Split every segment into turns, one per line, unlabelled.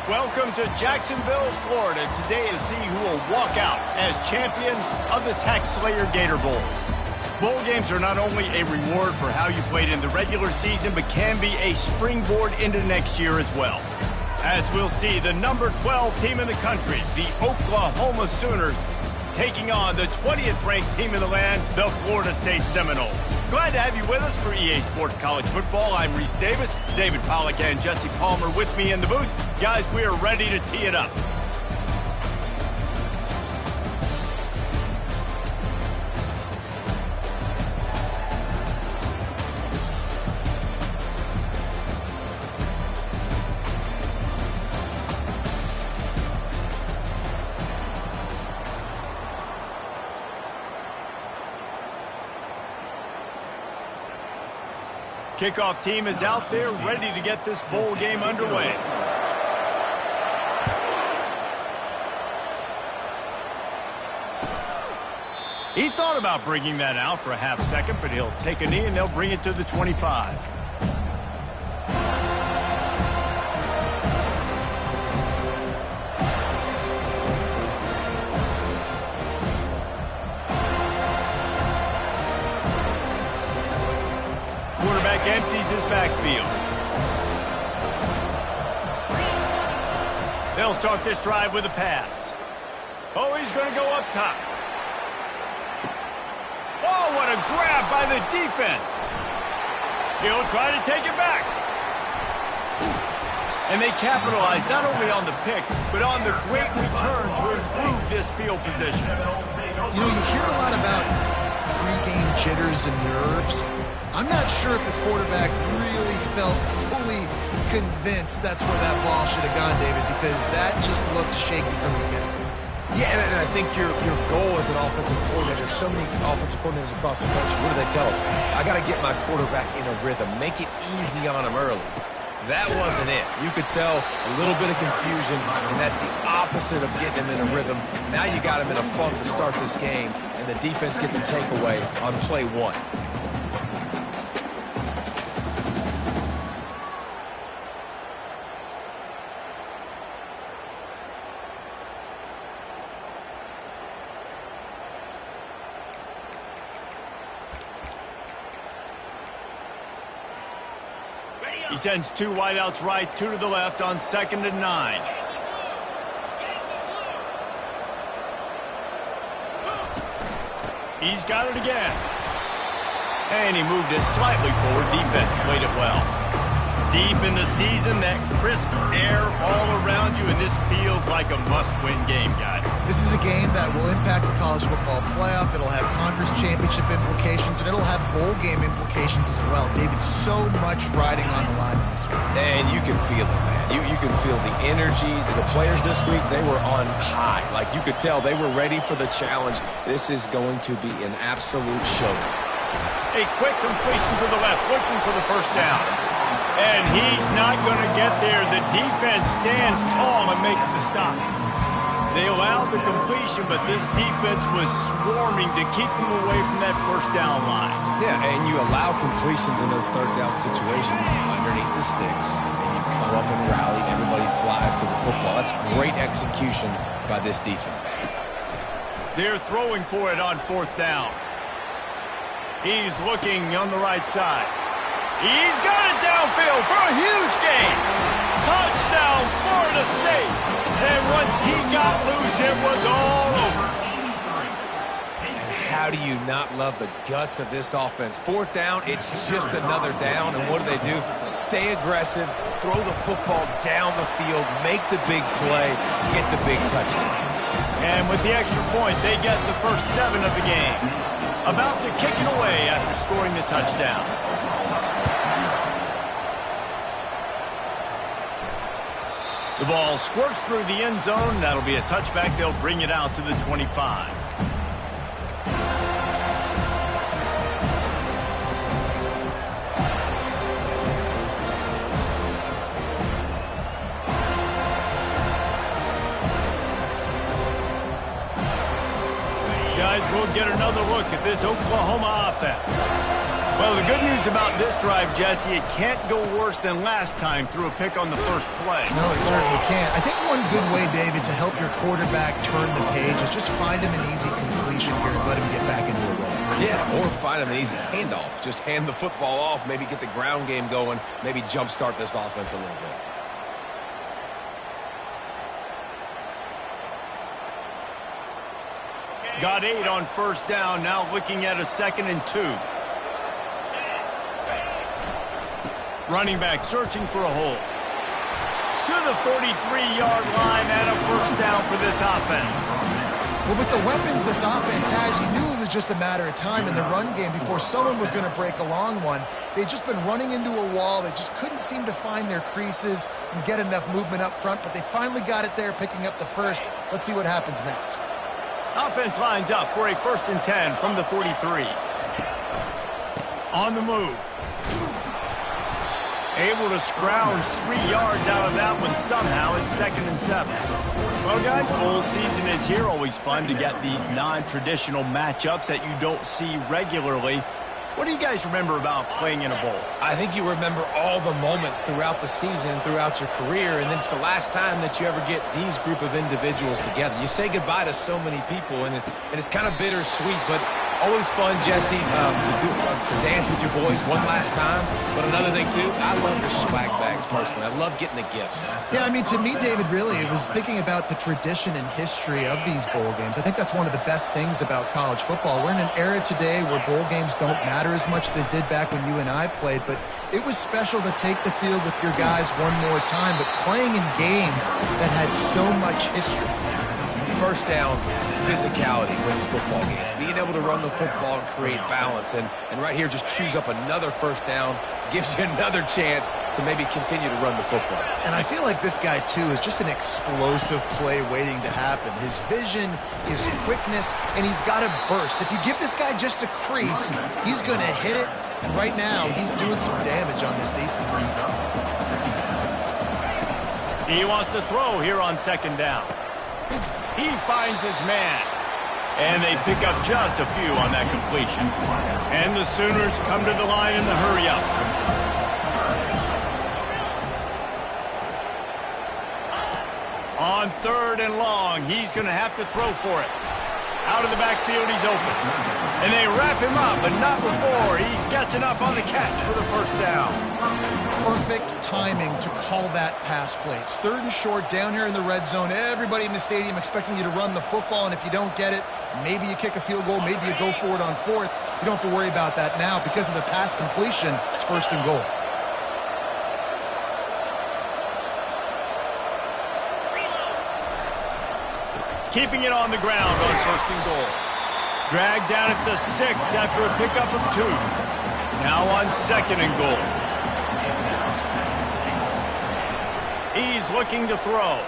Welcome to Jacksonville, Florida. Today is see who will walk out as champion of the Tax Slayer Gator Bowl. Bowl games are not only a reward for how you played in the regular season, but can be a springboard into next year as well. As we'll see, the number 12 team in the country, the Oklahoma Sooners, taking on the 20th ranked team in the land, the Florida State Seminoles. Glad to have you with us for EA Sports College Football. I'm Reese Davis, David Pollack and Jesse Palmer with me in the booth. Guys, we are ready to tee it up. Kickoff team is out there ready to get this bowl game underway. He thought about bringing that out for a half second, but he'll take a knee and they'll bring it to the 25. Quarterback empties his backfield. They'll start this drive with a pass. Oh, he's going to go up top. Oh, what a grab by the defense. He'll try to take it back. And they capitalize not only on the pick, but on the great return to improve this field position.
You know, you hear a lot about pre-game jitters and nerves. I'm not sure if the quarterback really felt fully convinced that's where that ball should have gone, David, because that just looked shaky from the get-go.
Yeah, and I think your goal as an offensive coordinator, so many offensive coordinators across the country, what do they tell us? I got to get my quarterback in a rhythm, make it easy on him early. That wasn't it. You could tell a little bit of confusion, and that's the opposite of getting him in a rhythm. Now you got him in a funk to start this game, and the defense gets a takeaway on play one.
He sends two wideouts right, two to the left on 2nd and 9. He's got it again. And he moved it slightly forward. Defense played it well. Deep in the season, that crisp air all around you, and this feels like a must-win game, guys.
This is a game that will impact the college football playoff. It'll have conference championship implications, and it'll have bowl game implications as well. David, so much riding on the line in this one.
And you can feel it, man. You can feel the energy. The players this week, they were on high. Like, you could tell they were ready for the challenge. This is going to be an absolute showdown.
A quick completion to the left, looking for the first down. And he's not going to get there. The defense stands tall and makes the stop. They allowed the completion, but this defense was swarming to keep them away from that first down line.
Yeah, and you allow completions in those third down situations underneath the sticks, and you come up and rally, and everybody flies to the football. That's great execution by this defense.
They're throwing for it on 4th down. He's looking on the right side. He's got it downfield for a huge gain. Touchdown, Florida State. And once he got loose, it was all over.
How do you not love the guts of this offense? 4th down, it's just another down. And what do? Stay aggressive, throw the football down the field, make the big play, get the big touchdown.
And with the extra point, they get the first 7 of the game. About to kick it away after scoring the touchdown. The ball squirts through the end zone. That'll be a touchback. They'll bring it out to the 25. Guys, we'll get another look at this Oklahoma offense. Well, the good news about this drive, Jesse, it can't go worse than last time through a pick on the first play.
No, it certainly can't. I think one good way, David, to help your quarterback turn the page is just find him an easy completion here and let him get back into a rhythm.
Yeah, or find him an easy handoff. Just hand the football off, maybe get the ground game going, maybe jumpstart this offense a little bit.
Got 8 on first down, now looking at a 2nd and 2. Running back searching for a hole. To the 43-yard line and a first down for this offense.
Well, with the weapons this offense has, you knew it was just a matter of time in the run game before someone was going to break a long one. They'd just been running into a wall. They just couldn't seem to find their creases and get enough movement up front, but they finally got it there, picking up the first. Let's see what happens next.
Offense lines up for a 1st and 10 from the 43. On the move. Able to scrounge 3 yards out of that one somehow. It's 2nd and 7. Well, guys, bowl season is here. Always fun to get these non-traditional matchups that you don't see regularly. What do you guys remember about playing in a bowl?
I think you remember all the moments throughout the season, throughout your career, and then it's the last time that you ever get these group of individuals together. You say goodbye to so many people, and it's kind of bittersweet, but always fun, Jesse, to dance with your boys one last time. But another thing, too, I love the swag bags, personally. I love getting the gifts.
Yeah, I mean, to me, David, really, it was thinking about the tradition and history of these bowl games. I think that's one of the best things about college football. We're in an era today where bowl games don't matter as much as they did back when you and I played, but it was special to take the field with your guys one more time, but playing in games that had so much history.
First down, physicality wins football games. Being able to run the football and create balance, and right here just choose up another first down, gives you another chance to maybe continue to run the football.
And I feel like this guy, too, is just an explosive play waiting to happen. His vision, his quickness, and he's got a burst. If you give this guy just a crease, he's going to hit it. And right now, he's doing some damage on this defense.
He wants to throw here on 2nd down. He finds his man. And they pick up just a few on that completion. And the Sooners come to the line in the hurry-up. On 3rd and long, he's going to have to throw for it. Out of the backfield, he's open. And they wrap him up, but not before he gets enough on the catch for the first down.
Perfect timing to call that pass play. It's 3rd and short down here in the red zone. Everybody in the stadium expecting you to run the football, and if you don't get it, maybe you kick a field goal, maybe you go for it on 4th. You don't have to worry about that now. Because of the pass completion, it's 1st and goal.
Keeping it on the ground on 1st and goal. Dragged down at the 6 after a pickup of 2. Now on 2nd and goal. He's looking to throw.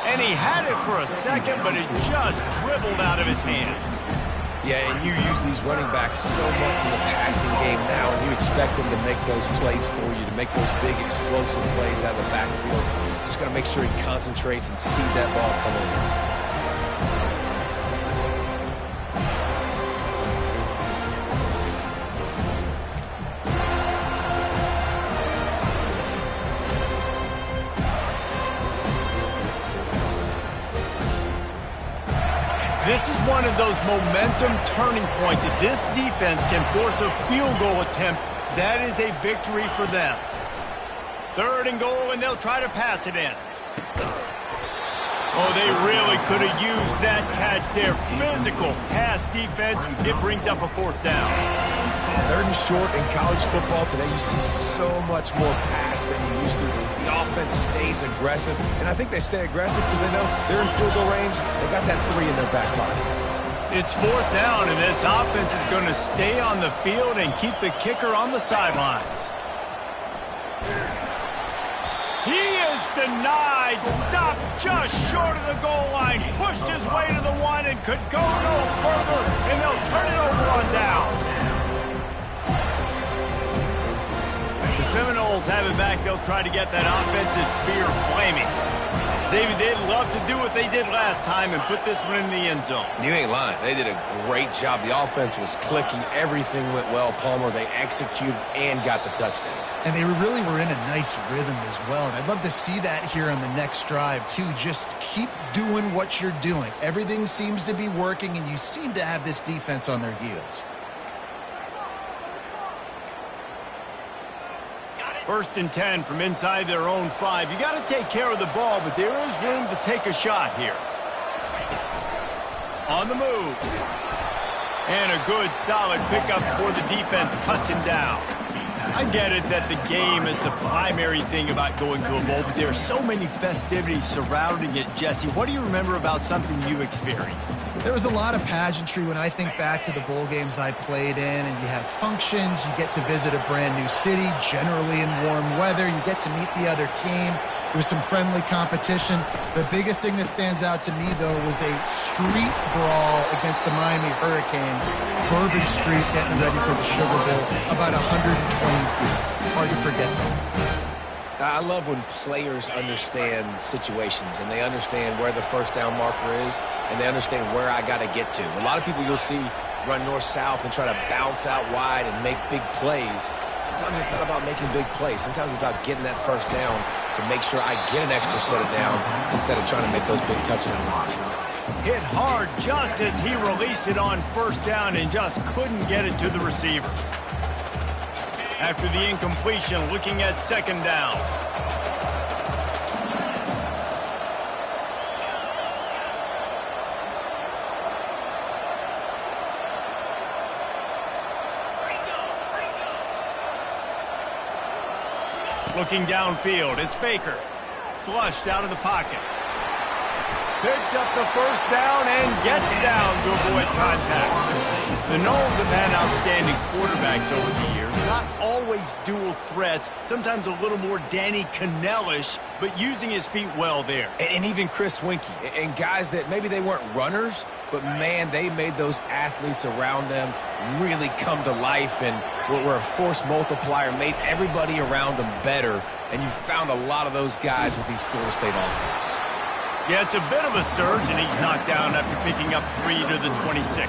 And he had it for a second, but it just dribbled out of his hands.
Yeah, and you use these running backs so much in the passing game now, and you expect them to make those plays for you, to make those big explosive plays out of the backfield. Just got to make sure he concentrates and see that ball coming in.
This is one of those momentum turning points. If this defense can force a field goal attempt, that is a victory for them. 3rd and goal, and they'll try to pass it in. Oh, they really could have used that catch there. Physical pass defense. It brings up a 4th down.
3rd and short in college football today, you see so much more pass than you used to. The offense stays aggressive, and I think they stay aggressive because they know they're in field goal range. They got that 3 in their back pocket.
It's 4th down, and this offense is going to stay on the field and keep the kicker on the sidelines. He is denied. Stopped just short of the goal line. Pushed his way to the 1 and could go no further, and they'll turn it over on downs. The Seminoles have it back. They'll try to get that offensive spear flaming. David, they'd love to do what they did last time and put this one in the end zone.
You ain't lying. They did a great job. The offense was clicking. Everything went well. Palmer, they executed and got the touchdown.
And they really were in a nice rhythm as well. And I'd love to see that here on the next drive, too. Just keep doing what you're doing. Everything seems to be working, and you seem to have this defense on their heels.
First and 10 from inside their own 5. You got to take care of the ball, but there is room to take a shot here. On the move. And a good, solid pickup before the defense cuts him down. I get it that the game is the primary thing about going to a bowl, but there are so many festivities surrounding it, Jesse. What do you remember about something you experienced?
There was a lot of pageantry when I think back to the bowl games I played in, and you have functions, you get to visit a brand new city, generally in warm weather, you get to meet the other team. There was some friendly competition. The biggest thing that stands out to me, though, was a street brawl against the Miami Hurricanes. Bourbon Street getting ready for the Sugar Bowl, about 120 feet. Hard to forget that.
I love when players understand situations and they understand where the first down marker is and they understand where I got to get to. A lot of people you'll see run north-south and try to bounce out wide and make big plays. Sometimes it's not about making big plays. Sometimes it's about getting that first down to make sure I get an extra set of downs instead of trying to make those big touchdown runs.
Hit hard just as he released it on first down and just couldn't get it to the receiver. After the incompletion, looking at second down. Looking downfield, it's Baker. Flushed out of the pocket. Picks up the first down and gets down to avoid contact. The Noles have had outstanding quarterbacks over the years. Not always dual threats, sometimes a little more Danny Cannell-ish, but using his feet well there.
And even Chris Winkie. And guys that maybe they weren't runners, but man, they made those athletes around them really come to life and were a force multiplier, made everybody around them better. And you found a lot of those guys with these Florida State offenses.
Yeah, it's a bit of a surge, and he's knocked down after picking up 3 to the 26.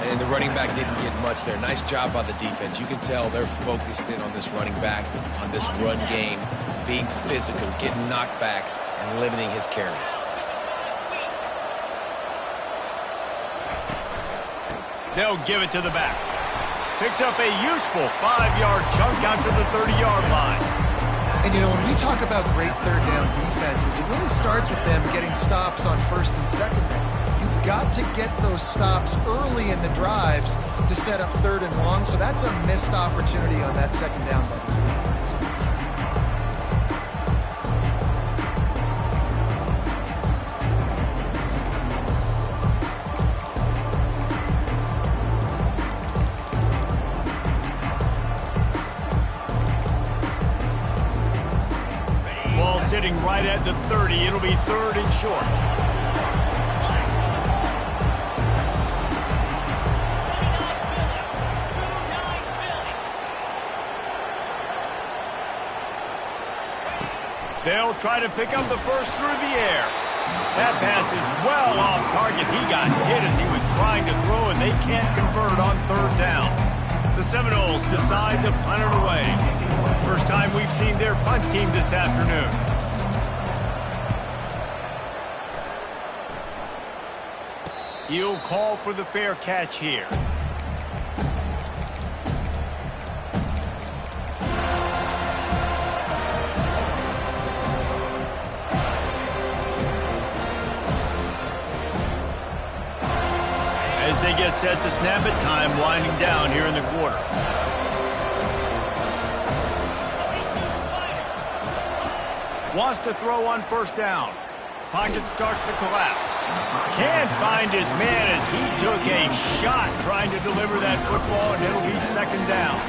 And the running back didn't get much there. Nice job by the defense. You can tell they're focused in on this running back, on this run game, being physical, getting knockbacks, and limiting his carries.
They'll give it to the back. Picks up a useful 5-yard chunk out to the 30-yard line.
And, you know, when we talk about great third down defenses, it really starts with them getting stops on first and second down. You've got to get those stops early in the drives to set up third and long, so that's a missed opportunity on that second down by this defense.
Sitting right at the 30. It'll be third and short. They'll try to pick up the first through the air. That pass is well off target. He got hit as he was trying to throw, and they can't convert on third down. The Seminoles decide to punt it away. First time we've seen their punt team this afternoon. He'll call for the fair catch here. As they get set to snap it, time winding down here in the quarter. Wants to throw on first down. Pocket starts to collapse. Can't find his man as he took a shot trying to deliver that football, and it'll be second down.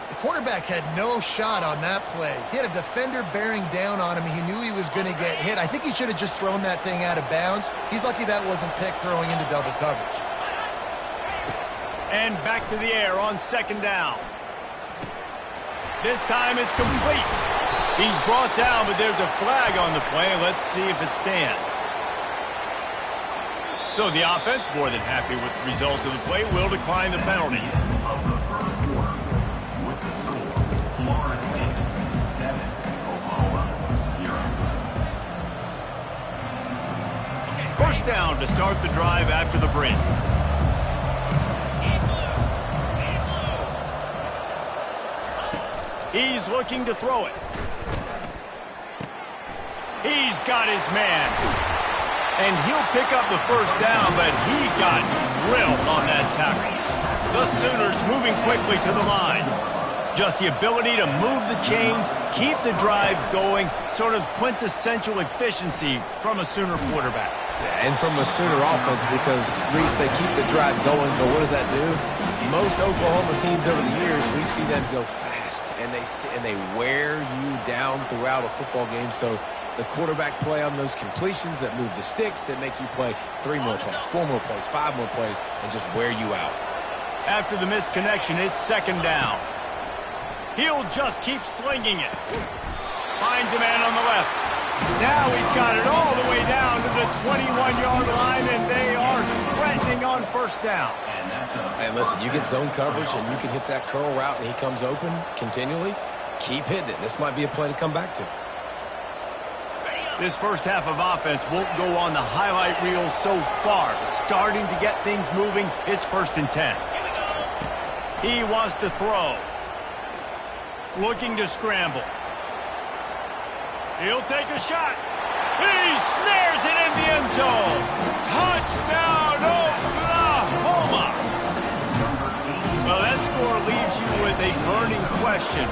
The quarterback had no shot on that play. He had a defender bearing down on him. He knew he was going to get hit. I think he should have just thrown that thing out of bounds. He's lucky that wasn't picked throwing into double coverage.
And back to the air on second down. This time it's complete. He's brought down, but there's a flag on the play. Let's see if it stands. So the offense, more than happy with the result of the play, will decline the penalty. First down to start the drive after the break. He's looking to throw it. He's got his man. And he'll pick up the first down, but he got drilled on that tackle. The Sooners moving quickly to the line. Just the ability to move the chains, keep the drive going, sort of quintessential efficiency from a Sooner quarterback.
Yeah, and from a Sooner offense, because, Reese, they keep the drive going, but what does that do? Most Oklahoma teams over the years, we see them go fast, and they wear you down throughout a football game. So the quarterback play on those completions that move the sticks, that make you play 3 more plays, 4 more plays, 5 more plays, and just wear you out.
After the missed connection, it's second down. He'll just keep slinging it. Finds a man on the left. Now he's got it all the way down to the 21-yard line, and they are threatening on first down.
And listen, you get zone coverage, and you can hit that curl route, and he comes open continually. Keep hitting it. This might be a play to come back to.
This first half of offense won't go on the highlight reel so far, but starting to get things moving. It's 1st and 10. He wants to throw. Looking to scramble. He'll take a shot. He snares it in the end zone. Touchdown, Oklahoma. Well, that score leaves you with a burning question.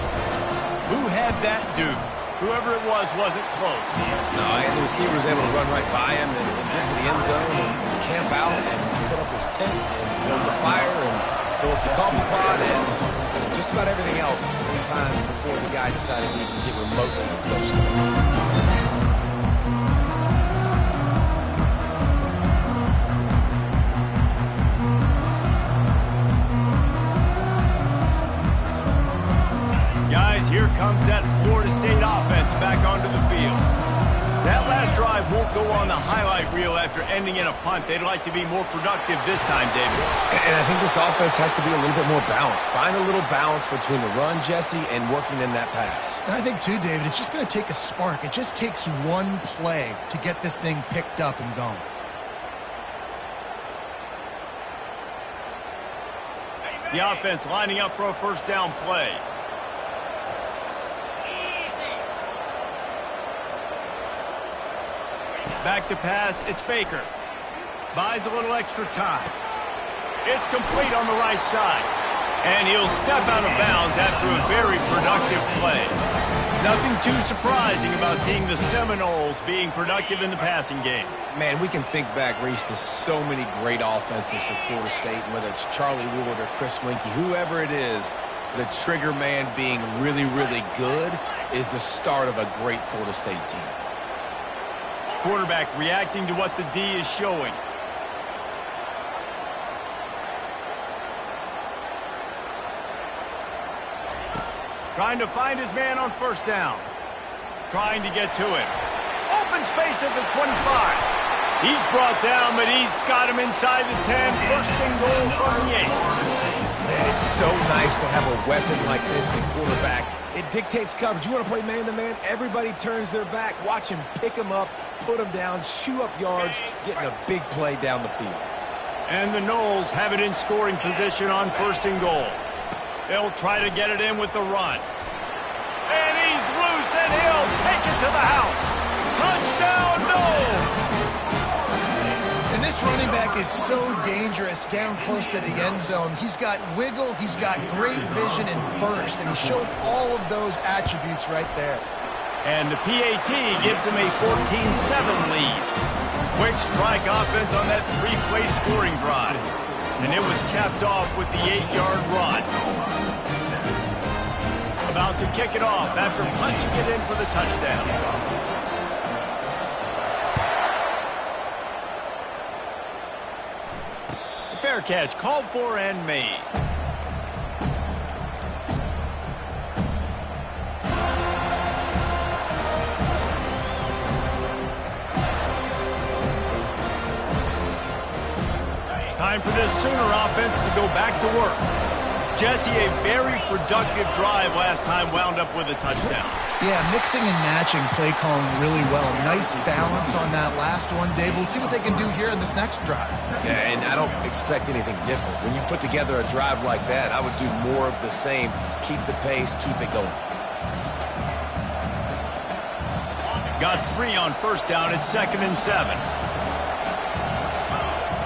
Who had that dude? Whoever it was wasn't close.
No, and the receiver was able to run right by him and get to the end zone and camp out and put up his tent and build the fire and fill up the coffee pot and just about everything else in time before the guy decided to even get remotely close to him.
Guys, here comes that Florida State offense back onto the field. That last drive won't go on the highlight reel after ending in a punt. They'd like to be more productive this time, David.
And I think this offense has to be a little bit more balanced. Find a little balance between the run, Jesse, and working in that pass.
And I think, too, David, it's just going to take a spark. It just takes one play to get this thing picked up and going.
The offense lining up for a first down play. Back to pass, it's Baker. Buys a little extra time. It's complete on the right side. And he'll step out of bounds after a very productive play. Nothing too surprising about seeing the Seminoles being productive in the passing game.
Man, we can think back, Reese, to so many great offenses for Florida State, whether it's Charlie Wood or Chris Winkie, whoever it is, the trigger man being really, really good is the start of a great Florida State team.
Quarterback reacting to what the D is showing. Trying to find his man on first down. Trying to get to him. Open space at the 25. He's brought down, but he's got him inside the 10. First and goal from the 8.
Man, it's so nice to have a weapon like this in quarterback. It dictates coverage. You want to play man-to-man? Everybody turns their back. Watch him pick him up, put him down, chew up yards, getting a big play down the field.
And the Noles have it in scoring position on first and goal. They'll try to get it in with the run. And he's loose, and he'll take it to the house. Touchdown, Noles!
And this running back is so dangerous down close to the end zone. He's got wiggle, he's got great vision and burst, and he showed all of those attributes right there.
And the PAT gives him a 14-7 lead. Quick strike offense on that 3-play scoring drive. And it was capped off with the 8-yard run. About to kick it off after punching it in for the touchdown. Fair catch, called for and made. Time for this Sooner offense to go back to work. Jesse, a very productive drive last time wound up with a touchdown.
Yeah, mixing and matching play calling really well. Nice balance on that last one, Dave. We'll see what they can do here in this next drive.
Yeah, and I don't expect anything different. When you put together a drive like that, I would do more of the same. Keep the pace, keep it going.
Got 3 on first down at 2nd and 7.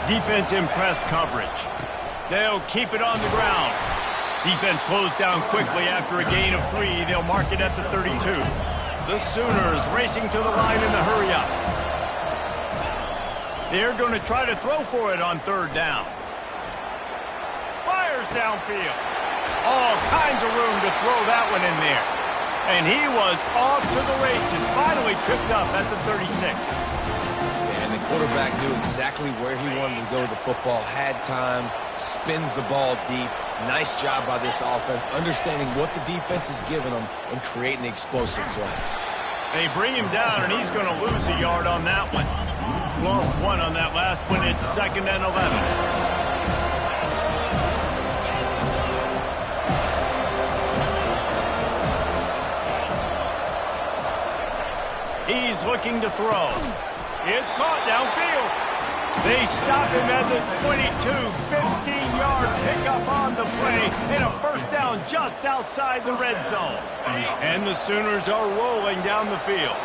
Defense in press coverage. They'll keep it on the ground. Defense closed down quickly after a gain of 3. They'll mark it at the 32. The Sooners racing to the line in the hurry-up. They're going to try to throw for it on 3rd down. Fires downfield. All kinds of room to throw that one in there. And he was off to the races, finally tripped up at the 36.
And the quarterback knew exactly where he wanted to go with the football, had time, spins the ball deep. Nice job by this offense, understanding what the defense is giving them and creating the explosive play.
They bring him down, and he's going to lose a yard on that one. Lost 1 on that last one. It's 2nd and 11. He's looking to throw. It's caught downfield. They stop him at the 22, 15-yard pickup on the play, and a first down just outside the red zone. And the Sooners are rolling down the field.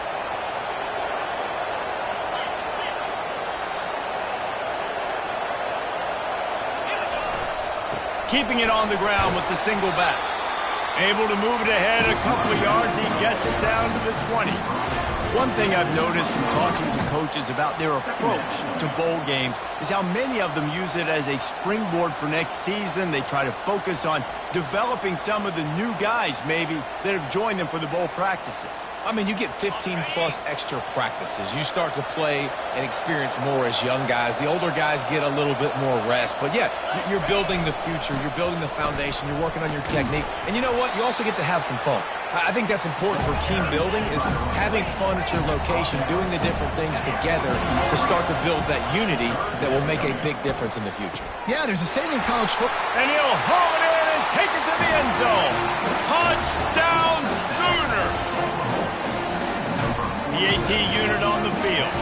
Keeping it on the ground with the single back. Able to move it ahead a couple of yards. He gets it down to the 20. One thing I've noticed from talking to coaches about their approach to bowl games is how many of them use it as a springboard for next season. They try to focus on developing some of the new guys, maybe, that have joined them for the bowl practices.
I mean, you get 15-plus extra practices. You start to play and experience more as young guys. The older guys get a little bit more rest. But, yeah, you're building the future. You're building the foundation. You're working on your technique. And you know what? You also get to have some fun. I think that's important for team building, is having fun at your location, doing the different things together to start to build that unity that will make a big difference in the future.
Yeah, there's a saying in college football.
And he'll haul it in and take it to the end zone. Touchdown Sooner. The AT unit on the field.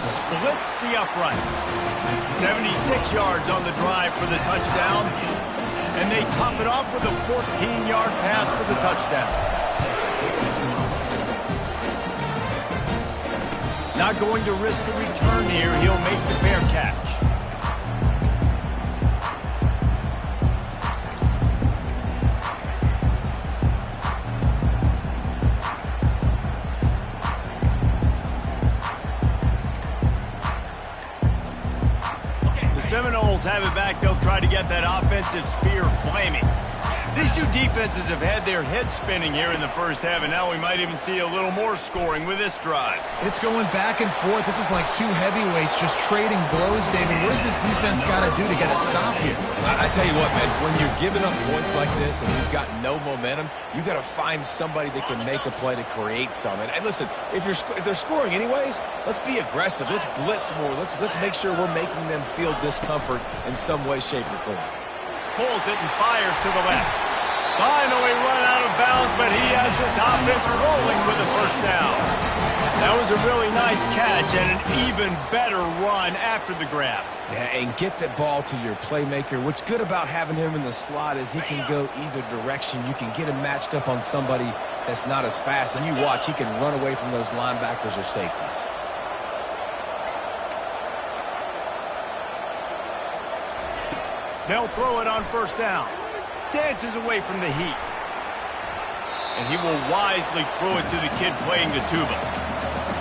Splits the uprights. 76 yards on the drive for the touchdown. And they top it off with a 14-yard pass for the touchdown. Not going to risk a return here. He'll make the fair catch. Seminoles have it back. They'll try to get that offensive spear flaming. These two defenses have had their heads spinning here in the first half, and now we might even see a little more scoring with this drive.
It's going back and forth. This is like two heavyweights just trading blows, David. What does this defense got to do to get a stop here?
I tell you what, man, when you're giving up points like this and you've got no momentum, you got to find somebody that can make a play to create some. And listen, if they're scoring anyways, let's be aggressive. Let's blitz more. Let's make sure we're making them feel discomfort in some way, shape, or form.
Pulls it and fires to the left. Finally run out of bounds, but he has this offense rolling with a first down. That was a really nice catch and an even better run after the grab.
Yeah, and get that ball to your playmaker. What's good about having him in the slot is he can go either direction. You can get him matched up on somebody that's not as fast, and you watch, he can run away from those linebackers or safeties.
They'll throw it on first down. Dances away from the heat. And he will wisely throw it to the kid playing the tuba.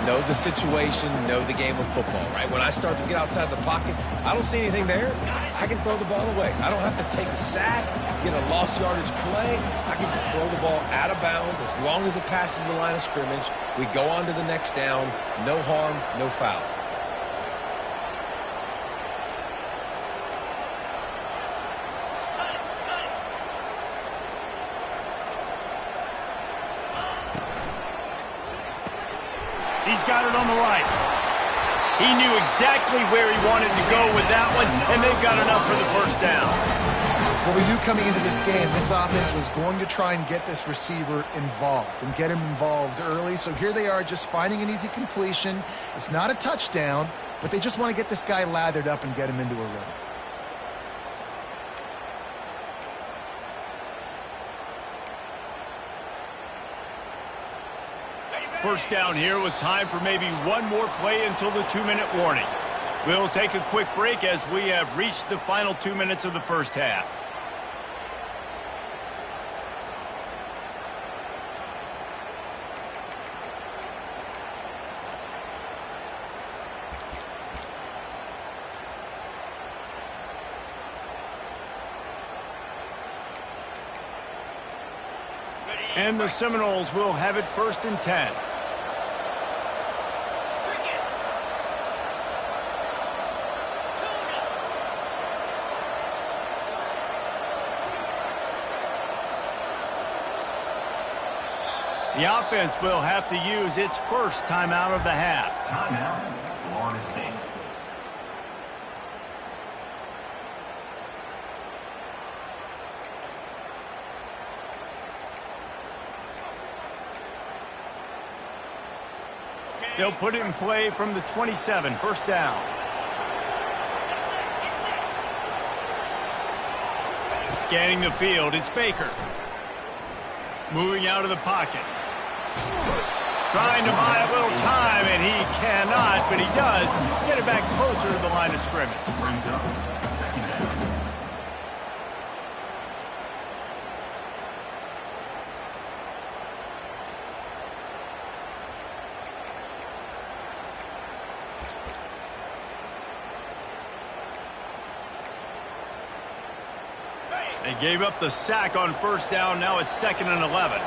Know the situation, know the game of football, right? When I start to get outside the pocket, I don't see anything there, I can throw the ball away. I don't have to take a sack, get a lost yardage play. I can just throw the ball out of bounds as long as it passes the line of scrimmage. We go on to the next down. No harm, no foul.
He's got it on the right. He knew exactly where he wanted to go with that one, and they've got enough for the first down.
Well, we knew coming into this game, this offense was going to try and get this receiver involved and get him involved early. So here they are just finding an easy completion. It's not a touchdown, but they just want to get this guy lathered up and get him into a rhythm.
First down here with time for maybe one more play until the 2-minute warning. We'll take a quick break as we have reached the final 2 minutes of the first half. And the Seminoles will have it 1st and 10. The offense will have to use its first timeout of the half.
Timeout, Florida State.
They'll put it in play from the 27, first down. Scanning the field, it's Baker. Moving out of the pocket. Trying to buy a little time, and he cannot, but he does get it back closer to the line of scrimmage.
Brings up second down.
They gave up the sack on first down. Now it's 2nd and 11.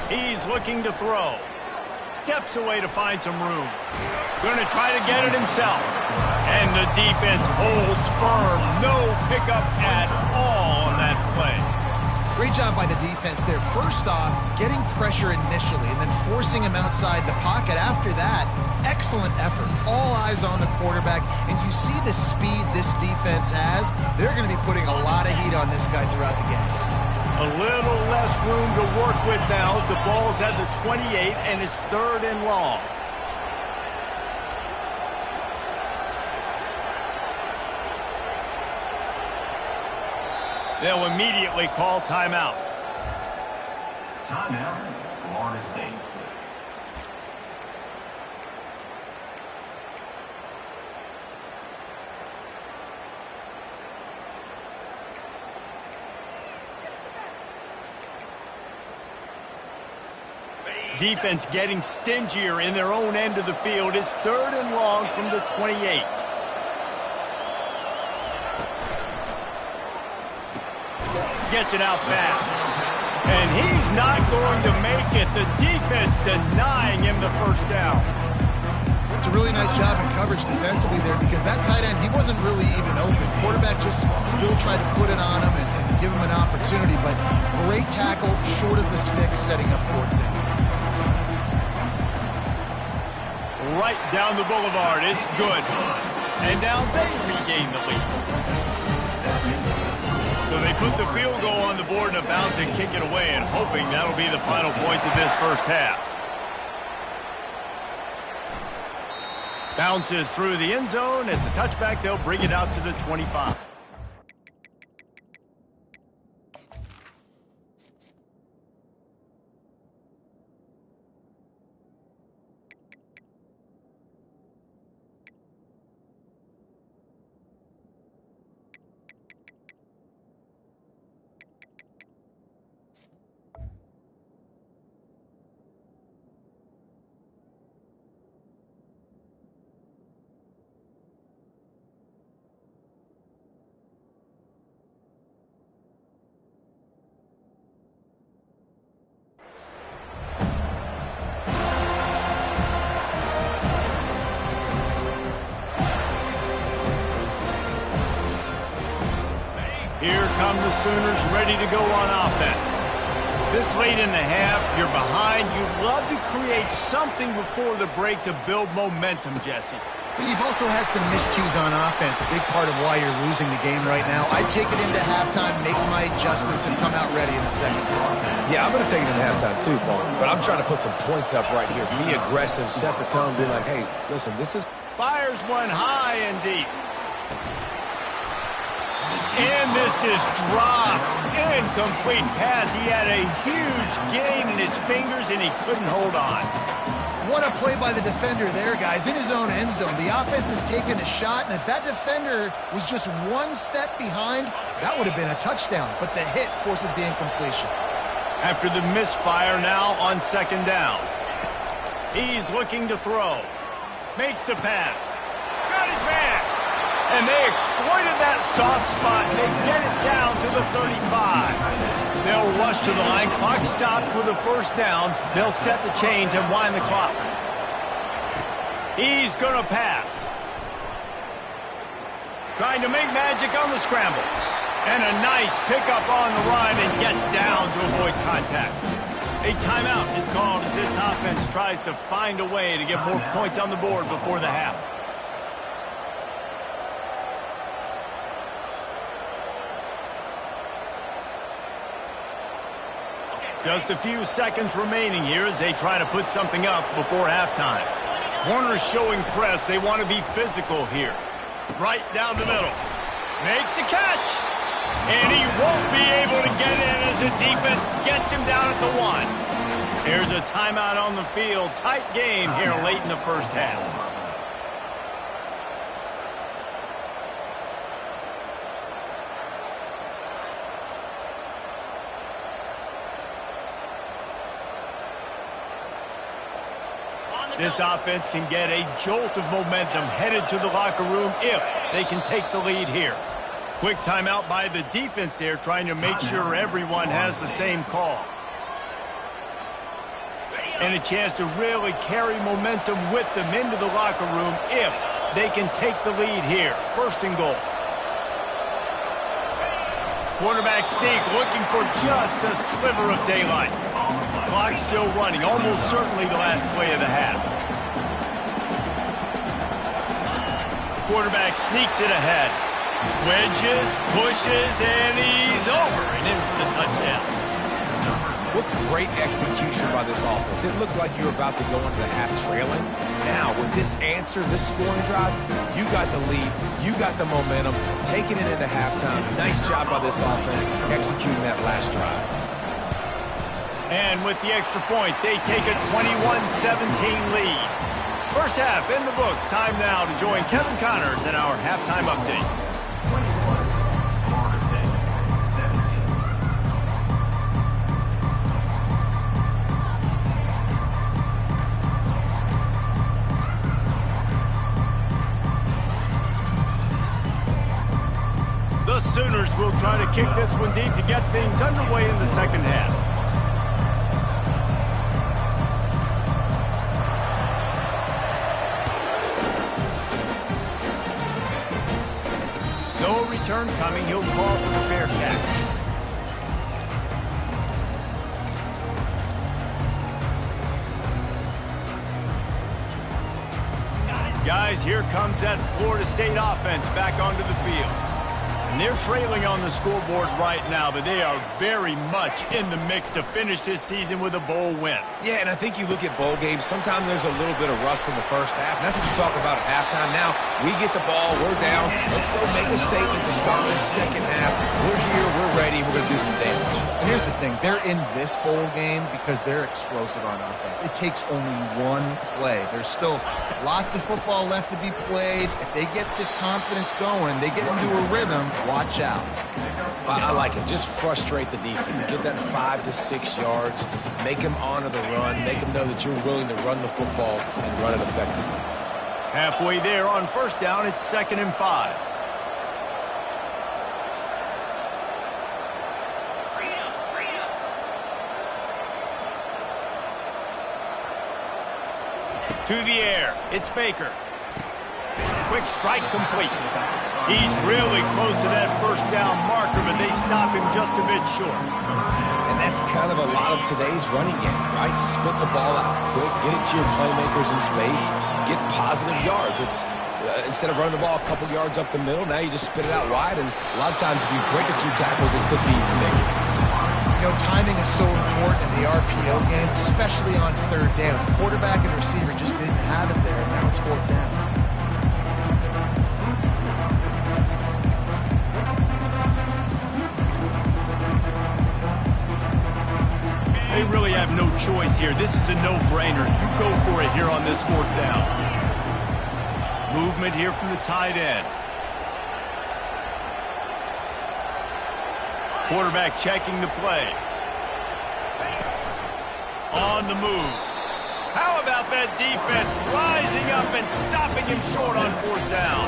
He's looking to throw. Steps away to find some room. Going to try to get it himself. And the defense holds firm. No pickup at all on that play.
Great job by the defense there. First off, getting pressure initially and then forcing him outside the pocket. After that, excellent effort. All eyes on the quarterback. And you see the speed this defense has. They're going to be putting a lot of heat on this guy throughout the game.
A little less room to work with now as the ball's at the 28 and it's 3rd and long. They'll immediately call timeout.
Timeout, Florida State.
Defense getting stingier in their own end of the field. It's 3rd and long from the 28. Gets it out fast. And he's not going to make it. The defense denying him the first down.
It's a really nice job in coverage defensively there because that tight end, he wasn't really even open. Quarterback just still tried to put it on him and give him an opportunity, but great tackle short of the stick setting up 4th down.
Right down the boulevard. It's good. And now they regain the lead. So they put the field goal on the board and about to kick it away and hoping that'll be the final points of this first half. Bounces through the end zone. It's a touchback. They'll bring it out to the 25. Here come the Sooners ready to go on offense. This late in the half, you're behind. You'd love to create something before the break to build momentum, Jesse.
But you've also had some miscues on offense, a big part of why you're losing the game right now. I'd take it into halftime, make my adjustments, and come out ready in the second half.
Yeah, I'm going to take it into halftime too, Paul. But I'm trying to put some points up right here. Be aggressive, set the tone, be like, hey, listen, this is...
Fires one high and deep. And this is dropped. Incomplete pass. He had a huge gain in his fingers, and he couldn't hold on.
What a play by the defender there, guys, in his own end zone. The offense has taken a shot, and if that defender was just one step behind, that would have been a touchdown. But the hit forces the incompletion.
After the misfire now on second down. He's looking to throw. Makes the pass. Got his man. And they exploited that soft spot, and they get it down to the 35. They'll rush to the line. Clock stopped for the first down. They'll set the chains and wind the clock. He's going to pass. Trying to make magic on the scramble. And a nice pickup on the run and gets down to avoid contact. A timeout is called as this offense tries to find a way to get more points on the board before the half. Just a few seconds remaining here as they try to put something up before halftime. Corners showing press. They want to be physical here. Right down the middle. Makes the catch. And he won't be able to get in as the defense gets him down at the 1. Here's a timeout on the field. Tight game here late in the first half. This offense can get a jolt of momentum headed to the locker room if they can take the lead here. Quick timeout by the defense there, trying to make sure everyone has the same call. And a chance to really carry momentum with them into the locker room if they can take the lead here. First and goal. Quarterback sneak looking for just a sliver of daylight. Clock still running, almost certainly the last play of the half. Quarterback sneaks it ahead. Wedges, pushes, and he's over and in for the touchdown.
What great execution by this offense. It looked like you were about to go into the half trailing. Now, with this answer, this scoring drive, you got the lead, you got the momentum, taking it into halftime. Nice job by this offense, executing that last drive.
And with the extra point, they take a 21-17 lead. First half in the books. Time now to join Kevin Connors in our halftime update.
21, Florida State, 17.
The Sooners will try to kick this one deep to get things underway in the second half. No return coming. He'll call for the fair catch. Guys, here comes that Florida State offense back onto the field. And they're trailing on the scoreboard right now, but they are very much in the mix to finish this season with a bowl win.
Yeah, and I think you look at bowl games, sometimes there's a little bit of rust in the first half, and that's what you talk about at halftime. Now, we get the ball, we're down, let's go make a statement to start this second half. We're here, we're ready, we're going to do some damage.
And here's the thing, they're in this bowl game because they're explosive on offense. It takes only one play. There's still lots of football left to be played. If they get this confidence going, they get into a rhythm, watch out.
I like it. Just frustrate the defense. Get that 5 to 6 yards. Make them honor the run. Make them know that you're willing to run the football and run it effectively.
Halfway there on first down, it's 2nd and 5. To the air, it's Baker. Quick strike complete. He's really close to that first down marker, but they stop him just a bit short.
And that's kind of a lot of today's running game, right? Split the ball out quick, get it to your playmakers in space, get positive yards. It's instead of running the ball a couple yards up the middle, now you just spit it out wide, and a lot of times if you break a few tackles, it could be bigger.
You know, timing is so important in the RPO game, especially on third down. Quarterback and receiver just didn't have it there, and now it's fourth down.
They really have no choice here. This is a no-brainer. You go for it here on this fourth down. Movement here from the tight end. Quarterback checking the play. On the move. How about that defense rising up and stopping him short on fourth down?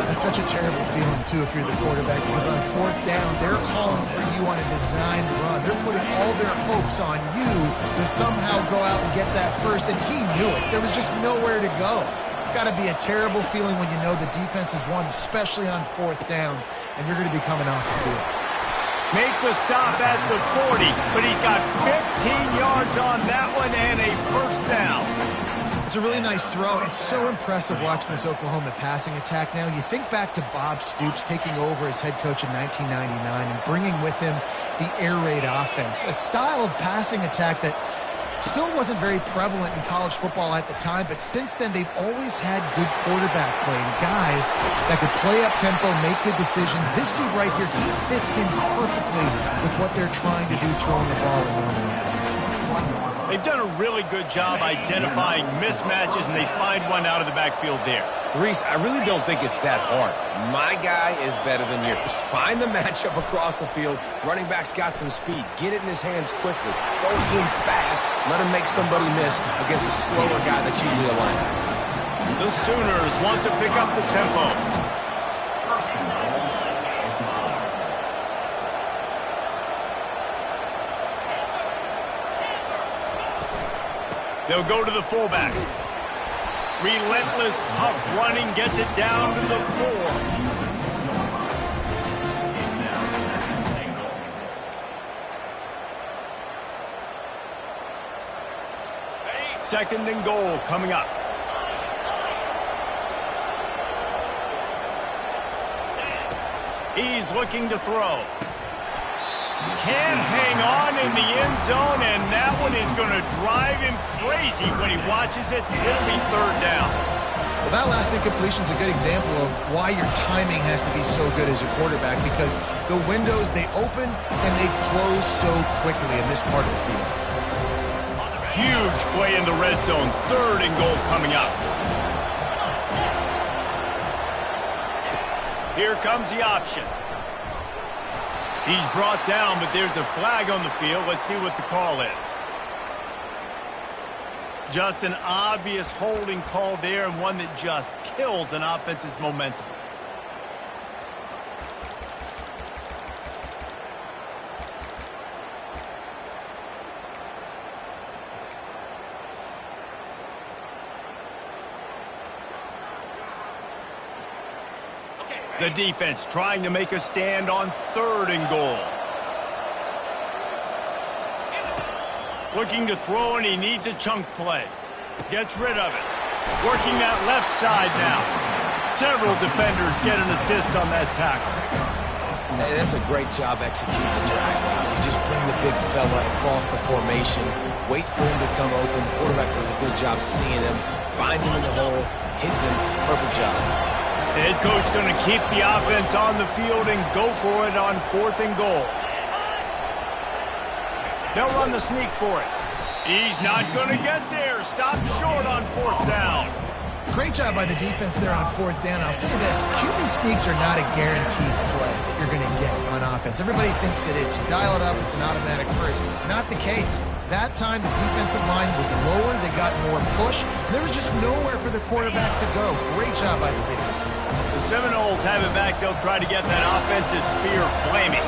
That's such a terrible feeling, too, if you're the quarterback, because on fourth down, they're calling for you on a designed run. They're putting all their hopes on you to somehow go out and get that first, and he knew it. There was just nowhere to go. It's got to be a terrible feeling when you know the defense has won, especially on fourth down, and you're going to be coming off the field.
Make the stop at the 40, but he's got 15 yards on that one and a first down.
It's a really nice throw. It's so impressive watching this Oklahoma passing attack now. You think back to Bob Stoops taking over as head coach in 1999 and bringing with him the air raid offense, a style of passing attack that still wasn't very prevalent in college football at the time, but since then they've always had good quarterback play and guys that could play up tempo, make good decisions. This dude right here, he fits in perfectly with what they're trying to do throwing the ball and running.
They've done a really good job identifying mismatches, and they find one out of the backfield there.
Reese, I really don't think it's that hard. My guy is better than yours. Find the matchup across the field. Running back's got some speed. Get it in his hands quickly. Throw it to him fast. Let him make somebody miss against a slower guy that's usually a linebacker.
The Sooners want to pick up the tempo. They'll go to the fullback. Relentless, tough running gets it down to the 4. Second and goal coming up. He's looking to throw. Can't hang on in the end zone, and that one is going to drive him crazy when he watches it. It'll be third down.
Well, that last incompletion is a good example of why your timing has to be so good as a quarterback, because the windows, they open and they close so quickly in this part of the field.
Huge play in the red zone. Third and goal coming up. Here comes the option. He's brought down, but there's a flag on the field. Let's see what the call is. Just an obvious holding call there, and one that just kills an offense's momentum. The defense trying to make a stand on third and goal. Looking to throw, and he needs a chunk play. Gets rid of it. Working that left side now. Several defenders get an assist on that tackle.
Hey, that's a great job executing the drag route. You just bring the big fella across the formation, wait for him to come open. The quarterback does a good job seeing him, finds him in the hole, hits him. Perfect job.
The head coach going to keep the offense on the field and go for it on fourth and goal. They'll run the sneak for it. He's not going to get there. Stop short on fourth down.
Great job by the defense there on fourth down. I'll say this, QB sneaks are not a guaranteed play that you're going to get on offense. Everybody thinks it is. You dial it up, it's an automatic first. Not the case. That time, the defensive line was lower. They got more push. There was just nowhere for the quarterback to go. Great job by the defense.
The Seminoles have it back. They'll try to get that offensive spear flaming.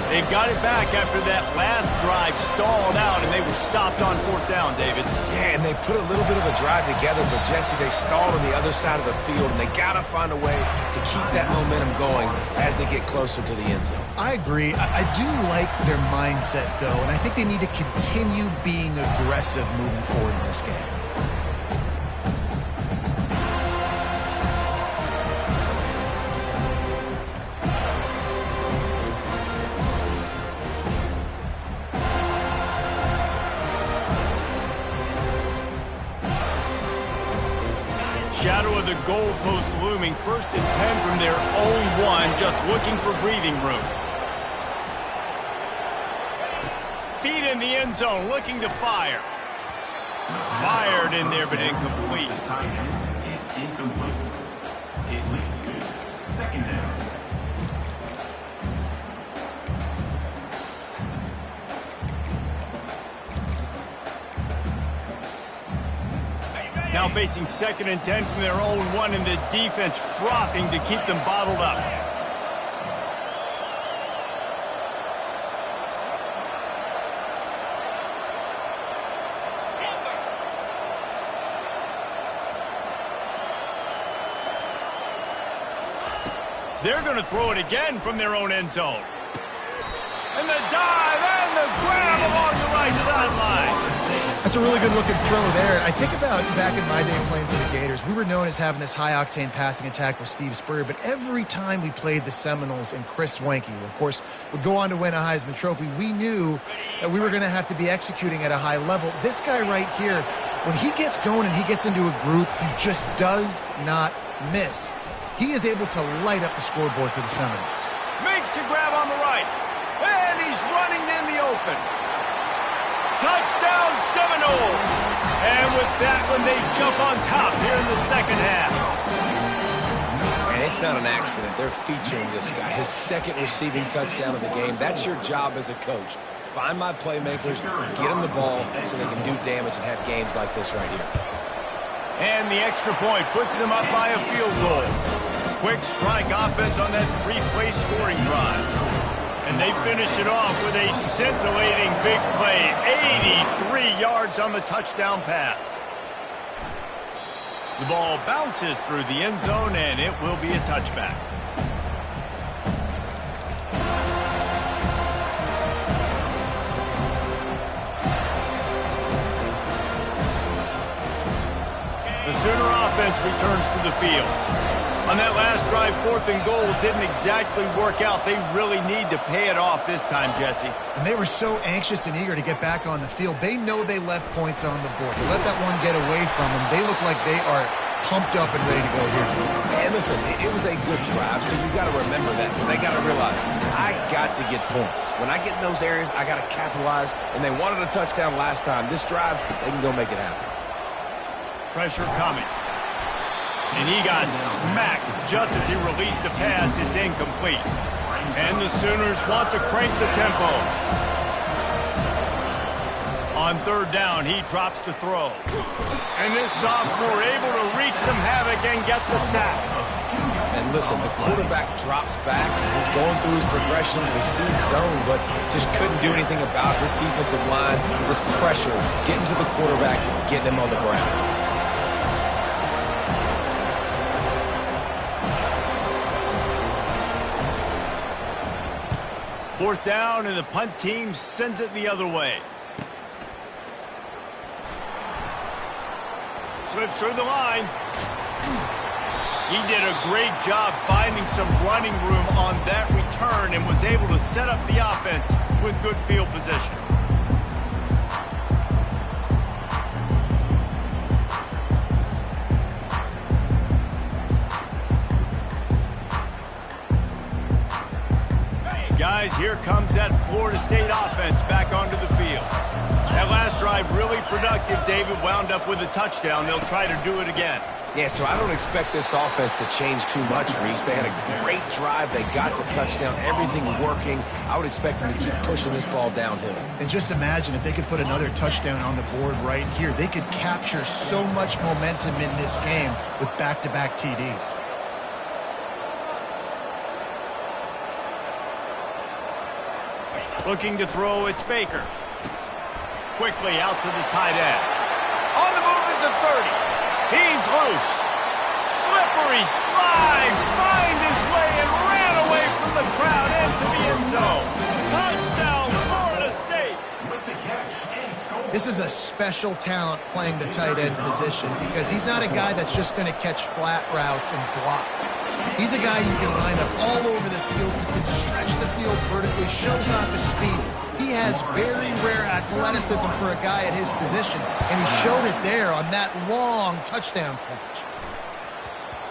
They got it back after that last drive stalled out, and they were stopped on 4th down, David.
Yeah, and they put a little bit of a drive together, but, Jesse, they stalled on the other side of the field, and they got to find a way to keep that momentum going as they get closer to the end zone.
I agree. I do like their mindset, though, and I think they need to continue being aggressive moving forward in this game.
Shadow of the goalpost looming. 1st and 10 from their own 1, just looking for breathing room. Feet in the end zone, looking to fire. Fired in there, but incomplete.
The tight end is incomplete. It leads to 2nd down.
Now facing 2nd and 10 from their own 1, and the defense frothing to keep them bottled up. They're going to throw it again from their own end zone. And the dive and the grab along the right sideline.
That's a really good-looking throw there. I think about back in my day playing for the Gators, we were known as having this high-octane passing attack with Steve Spurrier, but every time we played the Seminoles and Chris Swanky, who, of course, would go on to win a Heisman Trophy, we knew that we were going to have to be executing at a high level. This guy right here, when he gets going and he gets into a groove, he just does not miss. He is able to light up the scoreboard for the Seminoles.
Makes the grab on the right, and he's running in the open. Touchdown Seminoles! And with that one, they jump on top here in the 2nd half.
And it's not an accident. They're featuring this guy. His 2nd receiving touchdown of the game. That's your job as a coach. Find my playmakers, get them the ball so they can do damage and have games like this right here.
And the extra point puts them up by a field goal. Quick strike offense on that 3-play scoring drive. And they finish it off with a scintillating big play. 83 yards on the touchdown pass. The ball bounces through the end zone, and it will be a touchback. The Sooner offense returns to the field. On that last drive, 4th and goal didn't exactly work out. They really need to pay it off this time, Jesse.
And they were so anxious and eager to get back on the field. They know they left points on the board. They let that one get away from them. They look like they are pumped up and ready to go here.
And listen, it was a good drive, so you got to remember that. But they got to realize, I got to get points. When I get in those areas, I got to capitalize. And they wanted a touchdown last time. This drive, they can go make it happen.
Pressure coming. And he got smacked just as he released the pass. It's incomplete. And the Sooners want to crank the tempo. On 3rd down, he drops to throw. And this sophomore able to wreak some havoc and get the sack.
And listen, the quarterback drops back. He's going through his progressions. We see zone, but just couldn't do anything about this defensive line, this pressure, getting to the quarterback, getting him on the ground.
4th down, and the punt team sends it the other way. Slips through the line. He did a great job finding some running room on that return and was able to set up the offense with good field position. Guys, here comes that Florida State offense back onto the field. That last drive really productive. David wound up with a touchdown. They'll try to do it again.
Yeah, so I don't expect this offense to change too much, Reese. They had a great drive. They got the touchdown. Everything working. I would expect them to keep pushing this ball downhill.
And just imagine if they could put another touchdown on the board right here. They could capture so much momentum in this game with back-to-back TDs.
Looking to throw, it's Baker. Quickly out to the tight end. On the move is the 30. He's loose. Slippery slide. Find his way and ran away from the crowd into the end zone. Touchdown, Florida State.
With the catch and score.
This is a special talent playing the tight end position because he's not a guy that's just going to catch flat routes and block. He's a guy you can line up all over the field. He can stretch the field vertically, shows off his speed. He has very rare athleticism for a guy at his position, and he showed it there on that long touchdown catch.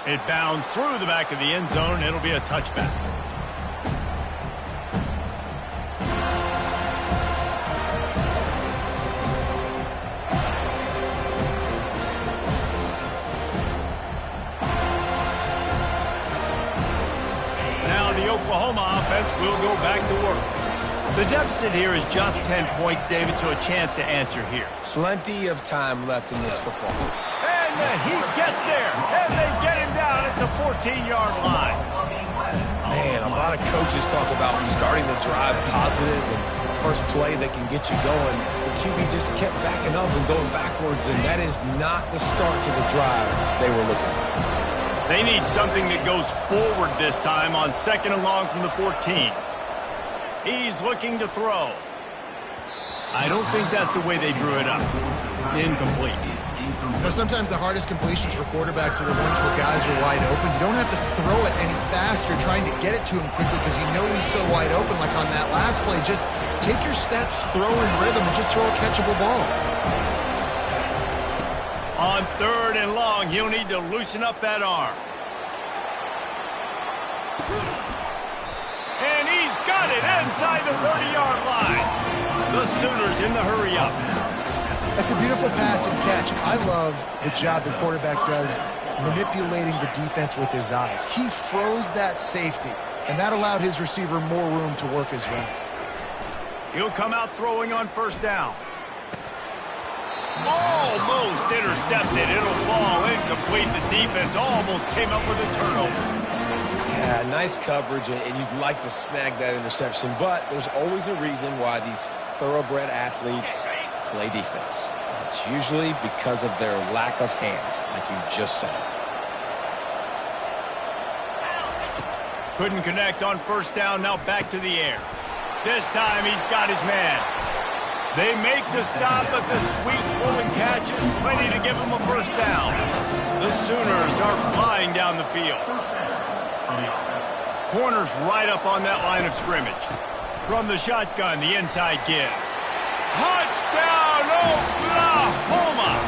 It bounds through the back of the end zone. It'll be a touchback. Now the Oklahoma offense will go back to work. The deficit here is just 10 points, David, so a chance to answer here.
Plenty of time left in this football.
And the Heat gets there, and they get him down at the 14-yard line.
Man, a lot of coaches talk about starting the drive positive and first play that can get you going. The QB just kept backing up and going backwards, and that is not the start to the drive they were looking for.
They need something that goes forward this time on 2nd and long from the 14. He's looking to throw. I don't think that's the way they drew it up. Incomplete.
Now, sometimes the hardest completions for quarterbacks are the ones where guys are wide open. You don't have to throw it any faster trying to get it to him quickly because you know he's so wide open like on that last play. Just take your steps, throw in rhythm, and just throw a catchable ball.
On 3rd and long, he'll need to loosen up that arm. And he's got it inside the 30-yard line. The Sooners in the hurry-up.
That's a beautiful pass and catch. I love the job the quarterback does manipulating the defense with his eyes. He froze that safety, and that allowed his receiver more room to work his route.
He'll come out throwing on 1st down. Almost intercepted. It'll fall incomplete. The defense almost came up with a turnover.
Yeah, nice coverage, and you'd like to snag that interception, but there's always a reason why these thoroughbred athletes play defense. And it's usually because of their lack of hands, like you just saw.
Couldn't connect on 1st down, now back to the air. This time he's got his man. They make the stop, but the sweet rolling catch is plenty to give him a 1st down. The Sooners are flying down the field. Corners right up on that line of scrimmage. From the shotgun, the inside give. Touchdown, Oklahoma!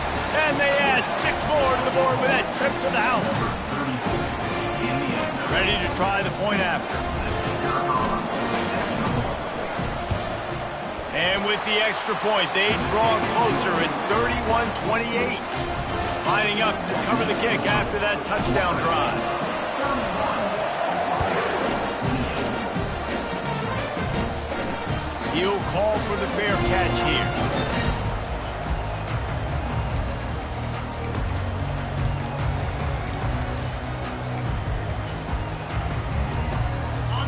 And they add 6 more to the board with that trip to the house. Ready to try the point after. And with the extra point, they draw closer. It's 31-28. Lining up to cover the kick after that touchdown drive. He'll call for the fair catch here.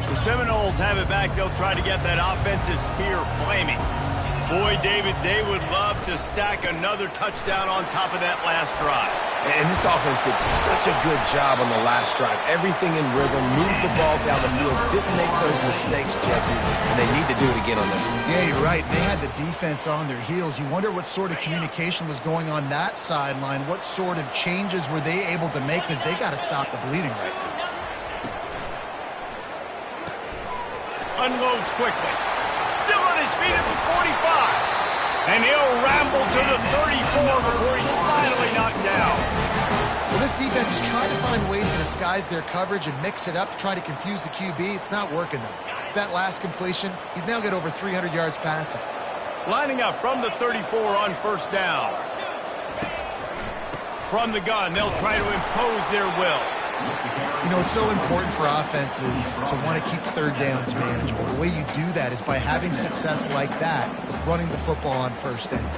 The Seminoles have it back. They'll try to get that offensive spear flaming. Boy, David, they would love to stack another touchdown on top of that last drive.
And this offense did such a good job on the last drive. Everything in rhythm, moved the ball down the field, didn't make those mistakes, Jesse, and they need to do it again on this one.
Yeah, you're right. They had the defense on their heels. You wonder what sort of communication was going on that sideline. What sort of changes were they able to make because they got to stop the bleeding right now.
Unloads quickly. Still on his feet at the 45. And he'll ramble to the 34 before he's finally knocked down.
Well, this defense is trying to find ways to disguise their coverage and mix it up to try to confuse the QB. It's not working, though. That last completion, he's now got over 300 yards passing.
Lining up from the 34 on 1st down. From the gun, they'll try to impose their will.
You know, it's so important for offenses to want to keep 3rd downs manageable. The way you do that is by having success like that, running the football on 1st down.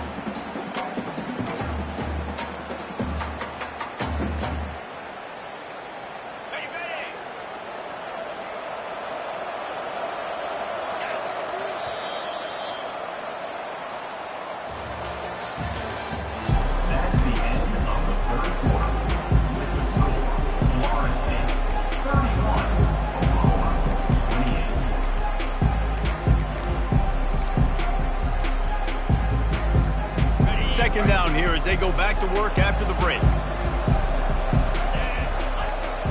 here as they go back to work after the break.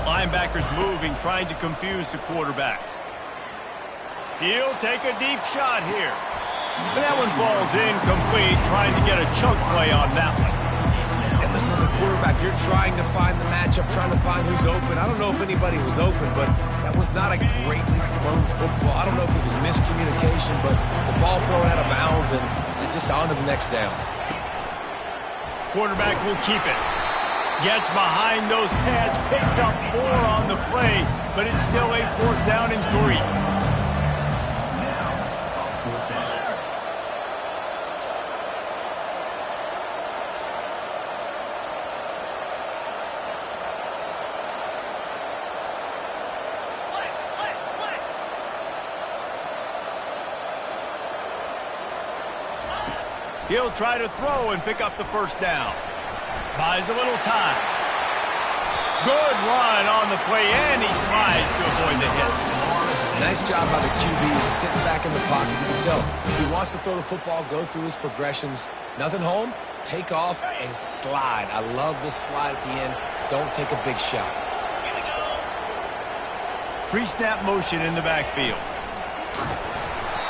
Linebackers moving, trying to confuse the quarterback. He'll take a deep shot here. But that one falls incomplete, trying to get a chunk play on that one.
And listen, as a quarterback, you're trying to find the matchup, trying to find who's open. I don't know if anybody was open, but that was not a greatly thrown football. I don't know if it was miscommunication, but the ball thrown out of bounds and just on to the next down.
Quarterback will keep it. Gets behind those pads, picks up 4 on the play, but it's still a 4th down and 3. He'll try to throw and pick up the 1st down. Buys a little time. Good run on the play, and he slides to avoid the hit.
Nice job by the QB, sitting back in the pocket. You can tell he wants to throw the football, go through his progressions. Nothing home, take off, and slide. I love the slide at the end. Don't take a big shot.
Pre-snap motion in the backfield.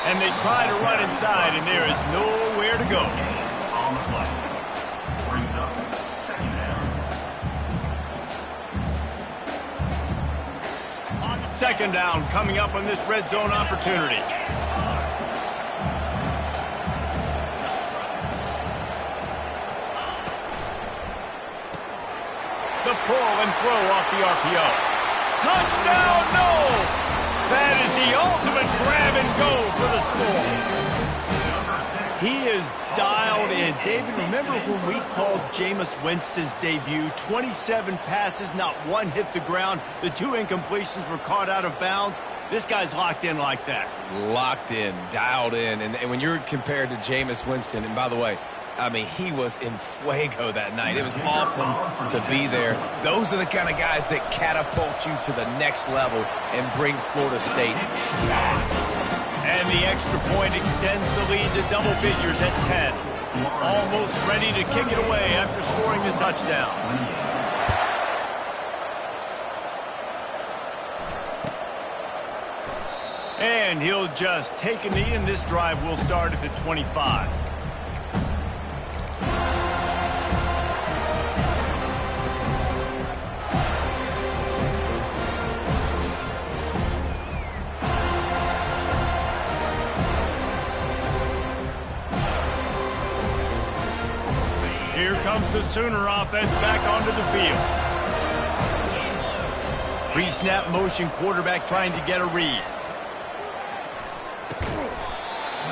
And they try to run inside, and there is nowhere to go.
On the play. Brings up 2nd down.
2nd down coming up on this red zone opportunity. The pull and throw off the RPO. Touchdown, no! That is the ultimate grab and go for the score. He is dialed in. David, remember when we called Jameis Winston's debut? 27 passes, not one hit the ground. The 2 incompletions were caught out of bounds. This guy's locked in like that.
Locked in, dialed in. And when you're compared to Jameis Winston, and by the way, I mean, he was in fuego that night. It was awesome to be there. Those are the kind of guys that catapult you to the next level and bring Florida State back.
And the extra point extends the lead to double figures at 10. Almost ready to kick it away after scoring the touchdown. And he'll just take a knee, and this drive will start at the 25. Here comes the Sooner offense back onto the field. Pre-snap motion, quarterback trying to get a read.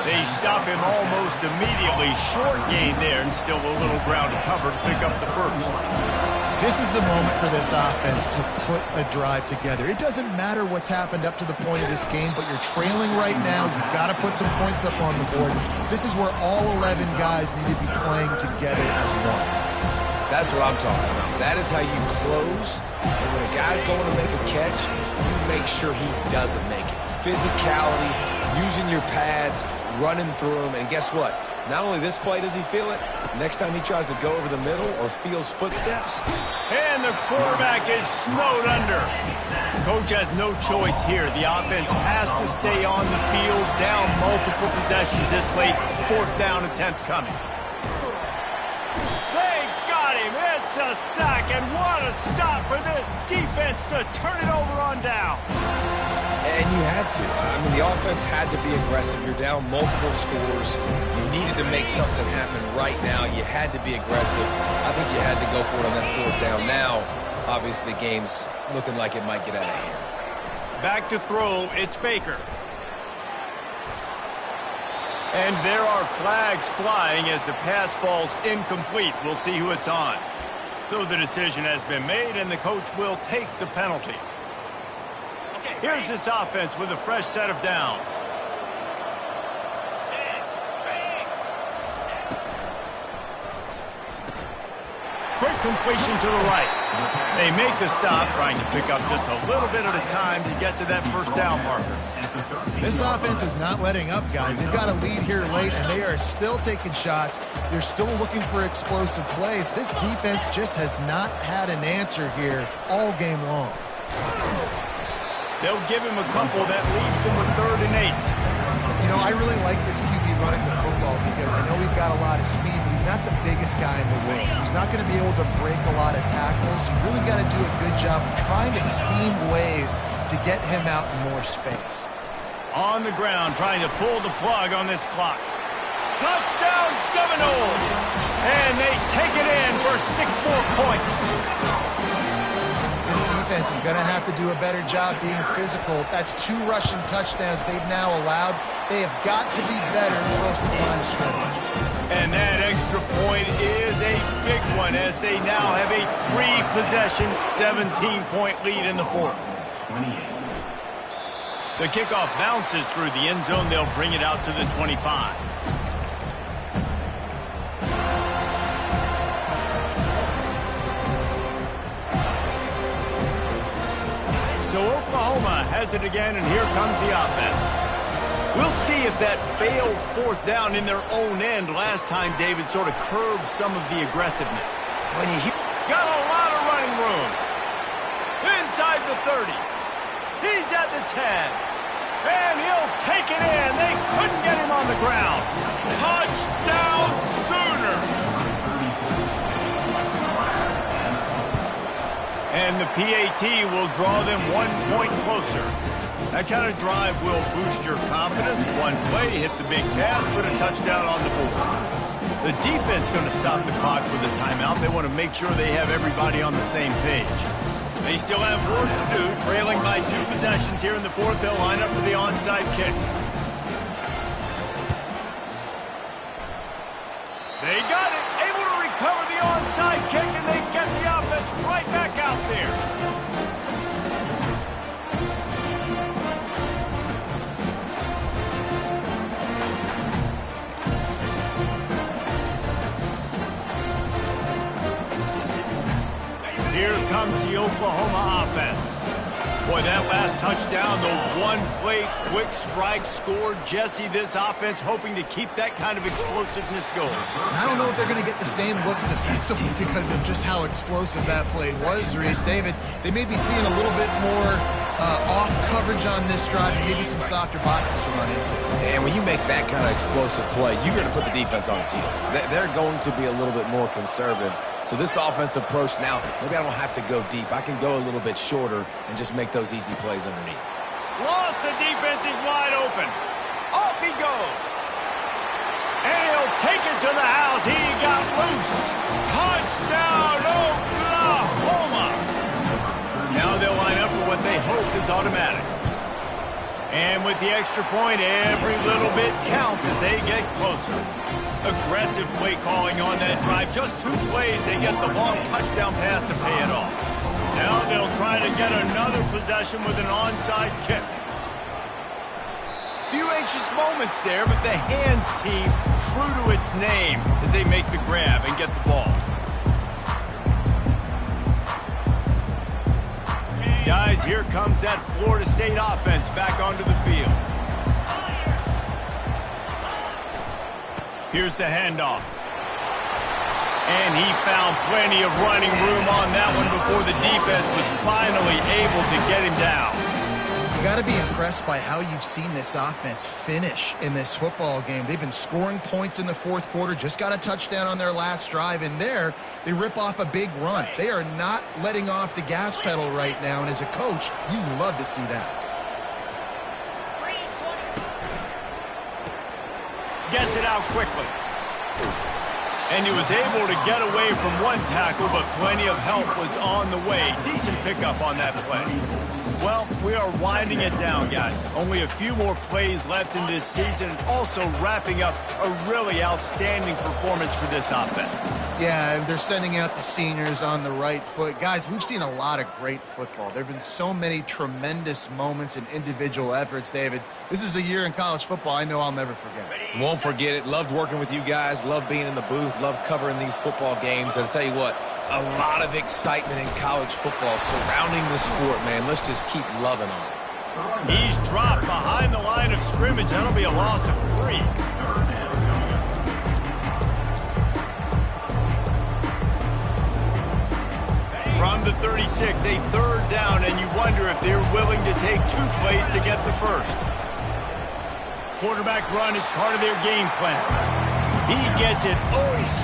They stop him almost immediately. Short gain there, and still a little ground to cover to pick up the 1st.
This is the moment for this offense to put a drive together. It doesn't matter what's happened up to the point of this game, but you're trailing right now. You've got to put some points up on the board. This is where all 11 guys need to be playing together as one.
That's what I'm talking about. That is how you close. And when a guy's going to make a catch, you make sure he doesn't make it. Physicality, using your pads, running through them. And guess what? Not only this play does he feel it, next time he tries to go over the middle or feels footsteps.
And the quarterback is snowed under. Coach has no choice here. The offense has to stay on the field, down multiple possessions this late. 4th down attempt coming. They got him. It's a sack, and what a stop for this defense to turn it over on down.
And you had to. I mean, the offense had to be aggressive. You're down multiple scores. You needed to make something happen right now. You had to be aggressive. I think you had to go for it on that 4th down. Now, obviously, the game's looking like it might get out of hand.
Back to throw, it's Baker. And there are flags flying as the pass falls incomplete. We'll see who it's on. So the decision has been made, and the coach will take the penalty. Here's this offense with a fresh set of downs. Quick completion to the right. They make the stop, trying to pick up just a little bit at a time to get to that first down marker.
This offense is not letting up, guys. They've got a lead here late, and they are still taking shots. They're still looking for explosive plays. This defense just has not had an answer here all game long.
They'll give him a couple that leaves him with 3rd and 8.
You know, I really like this QB running the football because I know he's got a lot of speed, but he's not the biggest guy in the world. So he's not going to be able to break a lot of tackles. You really got to do a good job of trying to scheme ways to get him out in more space.
On the ground, trying to pull the plug on this clock. Touchdown Seminoles! And they take it in for 6 more points.
This defense is going to have to do a better job being physical. That's 2 rushing touchdowns they've now allowed. They have got to be better close to the line of scrimmage. And
that extra point is a big one as they now have a 3-possession, 17-point lead in the 4th.
28.
The kickoff bounces through the end zone. They'll bring it out to the 25. So Oklahoma has it again, and here comes the offense. We'll see if that failed 4th down in their own end last time, David, sort of curbed some of the aggressiveness.
When you
got a lot of running room. Inside the 30. He's at the 10. And he'll take it in. They couldn't get him on the ground. Touchdown Sooner. And the PAT will draw them 1 point closer. That kind of drive will boost your confidence. One play, hit the big pass, put a touchdown on the board. The defense going to stop the clock with a timeout. They want to make sure they have everybody on the same page. They still have work to do, trailing by 2 possessions here in the 4th. They'll line up for the onside kick. They got it, able to recover the onside kick, and they get the offense right back out there. Here comes the Oklahoma offense. Boy, that last touchdown, the one-play quick strike scored. Jesse, this offense hoping to keep that kind of explosiveness going.
I don't know if they're going to get the same looks defensively because of just how explosive that play was, Reese. David, they may be seeing a little bit more off coverage on this drive and maybe some softer boxes to run into.
And when you make that kind of explosive play, you're going to put the defense on its heels. They're going to be a little bit more conservative. So this offensive approach now, maybe I don't have to go deep. I can go a little bit shorter and just make those easy plays underneath.
Lost the defense, he's wide open. Off he goes. And he'll take it to the house. He got loose. Touchdown, Oklahoma. Now they'll line up for what they hope is automatic. And with the extra point, every little bit counts as they get closer. Aggressive play calling on that drive. Just 2 plays, they get the long touchdown pass to pay it off. Now they'll try to get another possession with an onside kick. Few anxious moments there, but the hands team true to its name as they make the grab and get the ball. Guys, here comes that Florida State offense back onto the field. Here's the handoff. And he found plenty of running room on that one before the defense was finally able to get him down.
You got to be impressed by how you've seen this offense finish in this football game. They've been scoring points in the 4th quarter, just got a touchdown on their last drive, and there they rip off a big run. They are not letting off the gas pedal right now, and as a coach, you love to see that.
Gets it out quickly. And he was able to get away from one tackle, but plenty of help was on the way. Decent pickup on that play. Well, we are winding it down, guys. Only a few more plays left in this season, also wrapping up a really outstanding performance for this offense.
Yeah, and they're sending out the seniors on the right foot. Guys, we've seen a lot of great football. There have been so many tremendous moments and individual efforts, David. This is a year in college football I know I'll never forget.
Won't forget it. Loved working with you guys. Loved being in the booth. Loved covering these football games. And I'll tell you what, A lot of excitement in college football surrounding the sport, man. Let's just keep loving on it.
He's dropped behind the line of scrimmage. That'll be a loss of 3. From the 36, a 3rd down, and you wonder if they're willing to take 2 plays to get the first. Quarterback run is part of their game plan. He gets it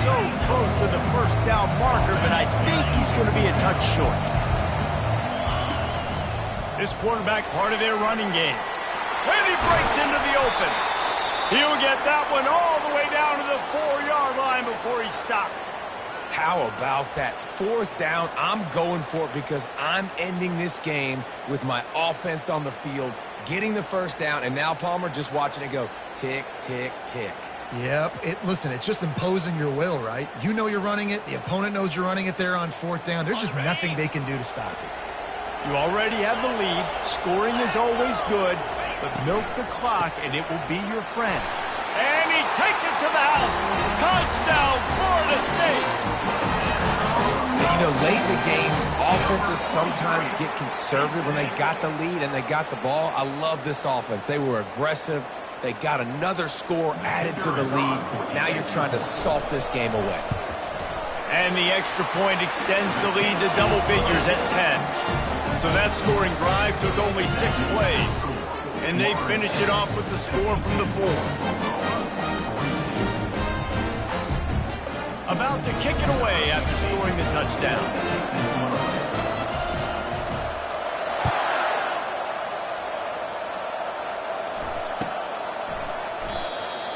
so close to the first down marker, but I think he's going to be a touch short. This quarterback part of their running game. And he breaks into the open. He'll get that one all the way down to the 4-yard line before he stopped.
How about that 4th down? I'm going for it because I'm ending this game with my offense on the field, getting the first down, and now, Palmer, just watching it go tick, tick, tick.
Yep. Listen, it's just imposing your will, right? You know you're running it. The opponent knows you're running it there on 4th down. There's just nothing they can do to stop it.
You already have the lead. Scoring is always good, but milk the clock, and it will be your friend. And he takes it to the house. Touchdown, Florida State.
You know, late in the games, offenses sometimes get conservative when they got the lead and they got the ball. I love this offense. They were aggressive. They got another score added to the lead. Now you're trying to salt this game away.
And the extra point extends the lead to double figures at 10. So that scoring drive took only 6 plays. And they finished it off with the score from the 4. About to kick it away after scoring the touchdown.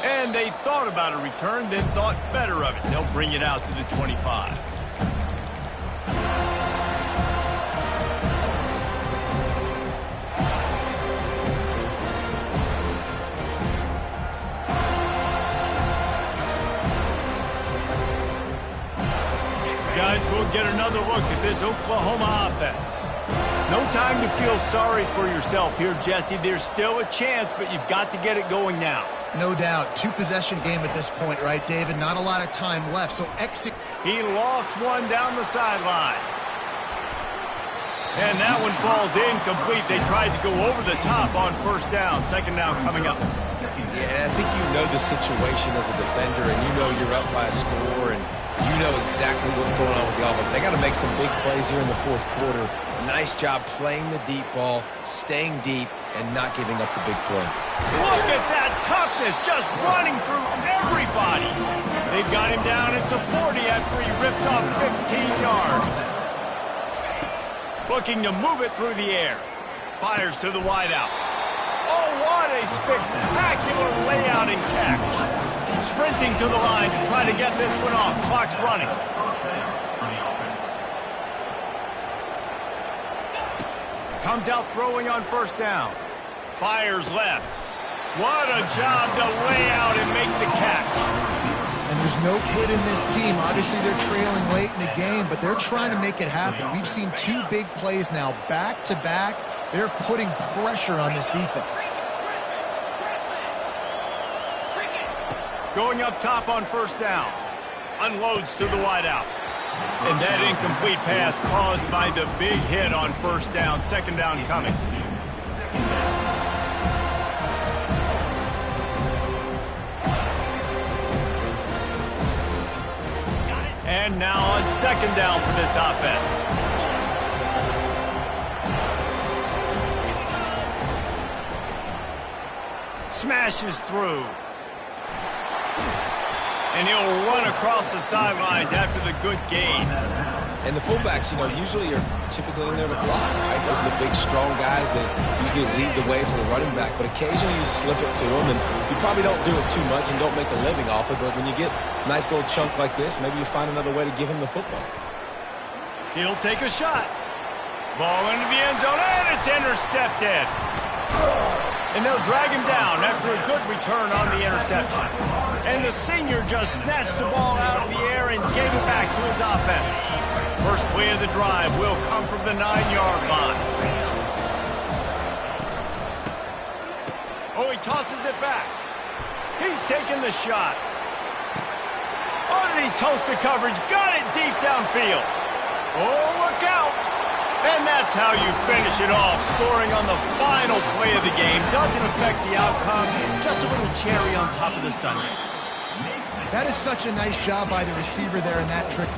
And they thought about a return, then thought better of it. They'll bring it out to the 25. Guys, we'll get another look at this Oklahoma offense. No time to feel sorry for yourself here, Jesse. There's still a chance, but you've got to get it going now.
No doubt. 2-possession game at this point, right, David? Not a lot of time left, so
He lofts one down the sideline. And that one falls incomplete. They tried to go over the top on 1st down. 2nd down coming up.
Yeah, I think you know the situation as a defender, and you know you're up by a score, and you know exactly what's going on with the offense. They got to make some big plays here in the 4th quarter. Nice job playing the deep ball, staying deep, and not giving up the big play.
Look at that toughness, just running through everybody. They've got him down at the 40 after he ripped off 15 yards. Looking to move it through the air. Fires to the wideout. Oh, what a spectacular layout and catch. Sprinting to the line to try to get this one off. Clock's running. Comes out throwing on 1st down. Fires left. What a job to lay out and make the catch.
And there's no kid in this team. Obviously, they're trailing late in the game, but they're trying to make it happen. We've seen 2 big plays now, back-to-back. They're putting pressure on this defense.
Going up top on 1st down. Unloads to the wideout. And that incomplete pass caused by the big hit on 1st down. 2nd down coming. And now on 2nd down for this offense. Smashes through. And he'll run across the sidelines after the good gain.
And the fullbacks, you know, usually are typically in there to block, right? Those are the big, strong guys that usually lead the way for the running back. But occasionally you slip it to them, and you probably don't do it too much and don't make a living off it. But when you get a nice little chunk like this, maybe you find another way to give him the football.
He'll take a shot. Ball into the end zone, and it's intercepted. And they'll drag him down after a good return on the interception. And the senior just snatched the ball out of the air and gave it back to his offense. First play of the drive will come from the 9-yard line. Oh, he tosses it back. He's taking the shot. Oh, did he toast the coverage? Got it deep downfield. Oh, look out! And that's how you finish it off. Scoring on the final play of the game doesn't affect the outcome. Just a little cherry on top of the sundae.
That is such a nice job by the receiver there in that trick.